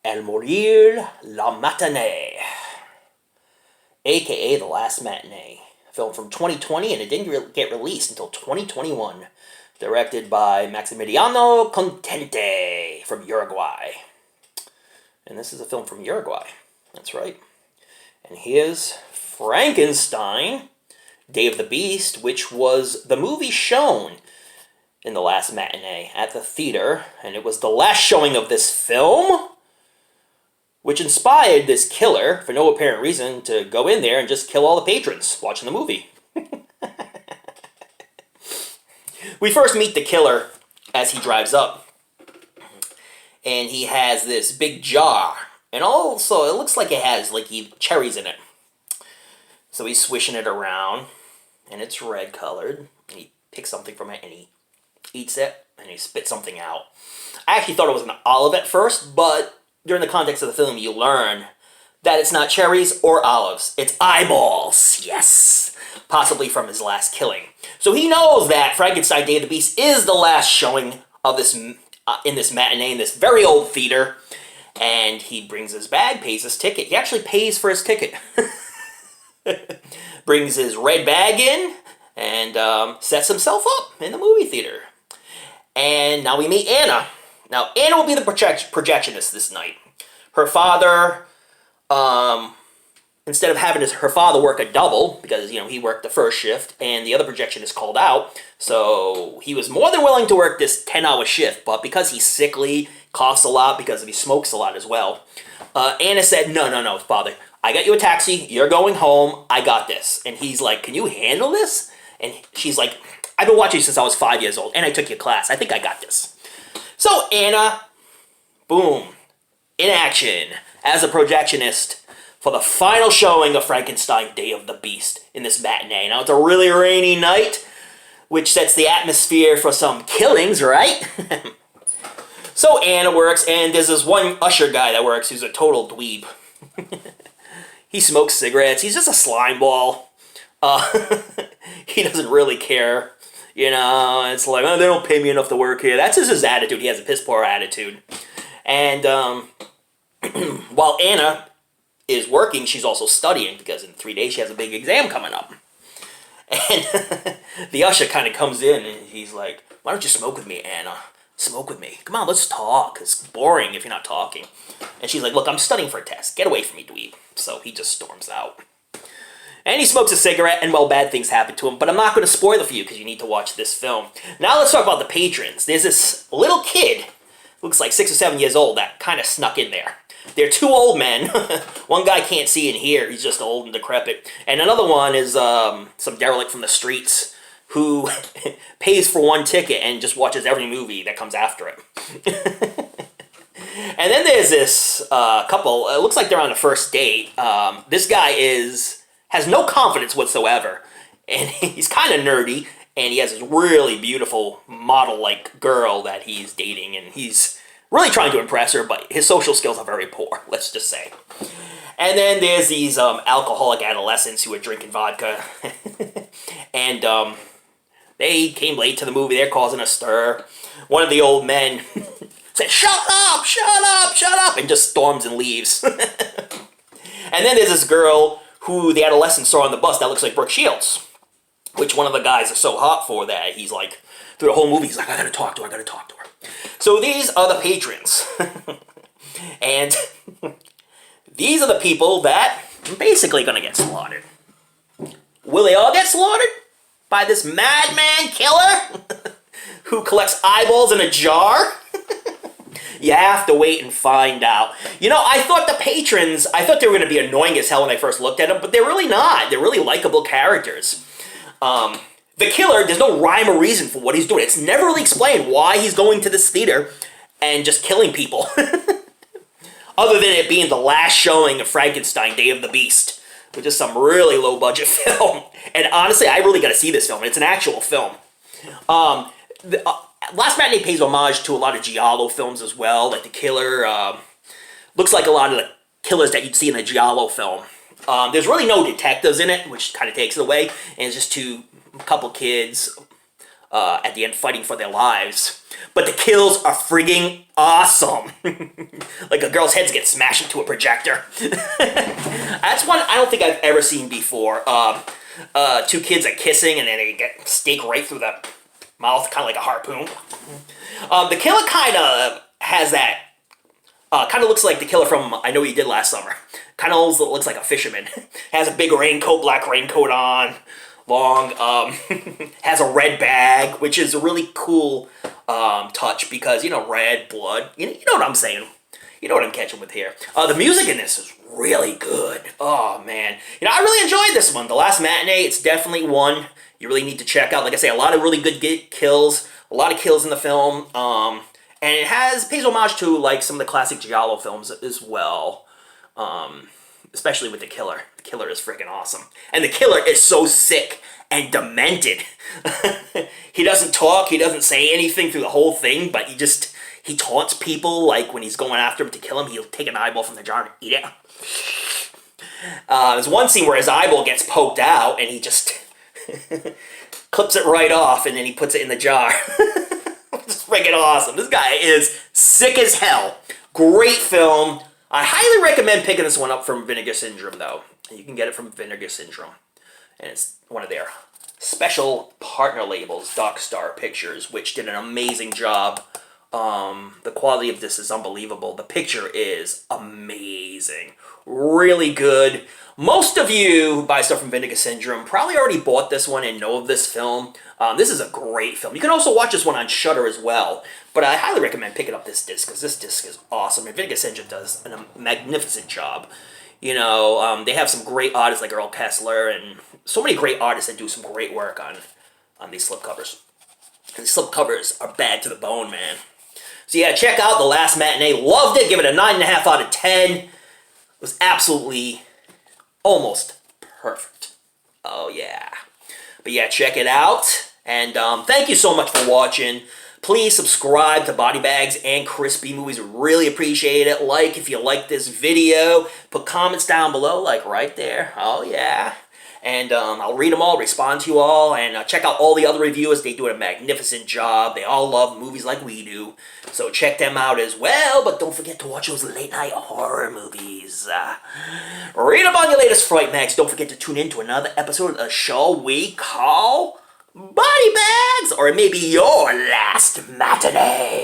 El Morir La Matinee, aka The Last Matinee, a film from 2020, and it didn't get released until 2021. Directed by Maximiliano Contente from Uruguay. And this is a film from Uruguay. That's right. And here's Frankenstein, Day of the Beast, which was the movie shown in The Last Matinee at the theater. And it was the last showing of this film, which inspired this killer, for no apparent reason, to go in there and just kill all the patrons watching the movie. We first meet the killer as he drives up. And he has this big jar. And also, it looks like it has cherries in it. So he's swishing it around. And it's red colored. And he picks something from it and he eats it. And he spits something out. I actually thought it was an olive at first. But during the context of the film, you learn that it's not cherries or olives. It's eyeballs. Yes. Possibly from his last killing. So he knows that Frankenstein Day of the Beast is the last showing of this in this matinee in this very old theater. And he brings his bag, pays his ticket. He actually pays for his ticket. Brings his red bag in and sets himself up in the movie theater. And now we meet Anna. Now, Anna will be the projectionist this night. Her father, instead of having her father work a double, because, he worked the first shift, and the other projectionist called out, so he was more than willing to work this 10-hour shift, but because he's sickly, coughs a lot, because he smokes a lot as well, Anna said, no, father, I got you a taxi, you're going home, I got this. And he's like, can you handle this? And she's like, I've been watching you since I was 5 years old, and I took your class, I think I got this. So Anna, boom, in action, as a projectionist, for the final showing of Frankenstein Day of the Beast in this matinee. Now, it's a really rainy night, which sets the atmosphere for some killings, right? So Anna works, and there's this one usher guy that works who's a total dweeb. He smokes cigarettes. He's just a slime ball. He doesn't really care. It's like, oh, they don't pay me enough to work here. That's just his attitude. He has a piss-poor attitude. And while Anna is working, she's also studying, because in 3 days she has a big exam coming up. And the usher kind of comes in, and he's like, why don't you smoke with me, Anna? Smoke with me. Come on, let's talk. It's boring if you're not talking. And she's like, look, I'm studying for a test. Get away from me, dweeb. So he just storms out. And he smokes a cigarette, and, well, bad things happen to him. But I'm not going to spoil it for you, because you need to watch this film. Now let's talk about the patrons. There's this little kid, looks like 6 or 7 years old, that kind of snuck in there. They're two old men. One guy can't see and hear. He's just old and decrepit. And another one is some derelict from the streets who pays for one ticket and just watches every movie that comes after it. And then there's this couple. It looks like they're on a first date. This guy has no confidence whatsoever. And he's kind of nerdy. And he has this really beautiful model-like girl that he's dating. And he's really trying to impress her, but his social skills are very poor, let's just say. And then there's these alcoholic adolescents who are drinking vodka. And they came late to the movie. They're causing a stir. One of the old men said, shut up, and just storms and leaves. And then there's this girl who the adolescent saw on the bus that looks like Brooke Shields, which one of the guys is so hot for that he's like, through the whole movie, he's like, I gotta talk to her. So these are the patrons. And these are the people that are basically going to get slaughtered. Will they all get slaughtered by this madman killer who collects eyeballs in a jar? You have to wait and find out. I thought the patrons, I thought they were going to be annoying as hell when I first looked at them, but they're really not. They're really likable characters. The killer, there's no rhyme or reason for what he's doing. It's never really explained why he's going to this theater and just killing people. Other than it being the last showing of Frankenstein Day of the Beast, which is some really low-budget film. And honestly, I really got to see this film. It's an actual film. Last Matinee pays homage to a lot of Giallo films as well. Like The Killer looks like a lot of the killers that you'd see in a Giallo film. There's really no detectives in it, which kind of takes it away. And it's just a couple kids at the end fighting for their lives. But the kills are frigging awesome. Like a girl's heads get smashed into a projector. That's one I don't think I've ever seen before. Two kids are kissing and then they get stake right through the mouth, kind of like a harpoon. The killer kind of has that, kind of looks like the killer from I Know What You Did Last Summer. Kind of looks like a fisherman. Has a big raincoat, black raincoat on, long, has a red bag, which is a really cool touch because, you know, red, blood, you know what I'm saying. You know what I'm catching with here. The music in this is really good. Oh, man. You know, I really enjoyed this one. The Last Matinee, it's definitely one you really need to check out. Like I say, a lot of really good kills. A lot of kills in the film. And it pays homage to, like, some of the classic Giallo films as well. Especially with the killer. The killer is freaking awesome. And the killer is so sick and demented. He doesn't talk. He doesn't say anything through the whole thing, but he taunts people, like when he's going after him to kill him, he'll take an eyeball from the jar and eat it. There's one scene where his eyeball gets poked out, and he just clips it right off, and then he puts it in the jar. It's freaking awesome. This guy is sick as hell. Great film. I highly recommend picking this one up from Vinegar Syndrome, though. You can get it from Vinegar Syndrome. And it's one of their special partner labels, Dark Star Pictures, which did an amazing job. The quality of this is unbelievable. The picture is amazing. Really good. Most of you who buy stuff from Vinegar Syndrome probably already bought this one and know of this film. This is a great film. You can also watch this one on Shudder as well. But I highly recommend picking up this disc because this disc is awesome. And Vinegar Syndrome does a magnificent job. You know, they have some great artists like Earl Kessler and so many great artists that do some great work on these slipcovers. And these slipcovers are bad to the bone, man. So yeah, check out The Last Matinee. Loved it. Give it a 9.5 out of 10. It was absolutely almost perfect. Oh yeah. But yeah, check it out. And thank you so much for watching. Please subscribe to Body Bags and ChrisB Movies. Really appreciate it. Like if you like this video. Put comments down below, like right there. Oh yeah. And I'll read them all, respond to you all, and check out all the other reviewers. They do a magnificent job. They all love movies like we do. So check them out as well, but don't forget to watch those late-night horror movies. Read up on your latest Fright Mags. Don't forget to tune in to another episode of the show we call Body Bags, or it may be your last matinee.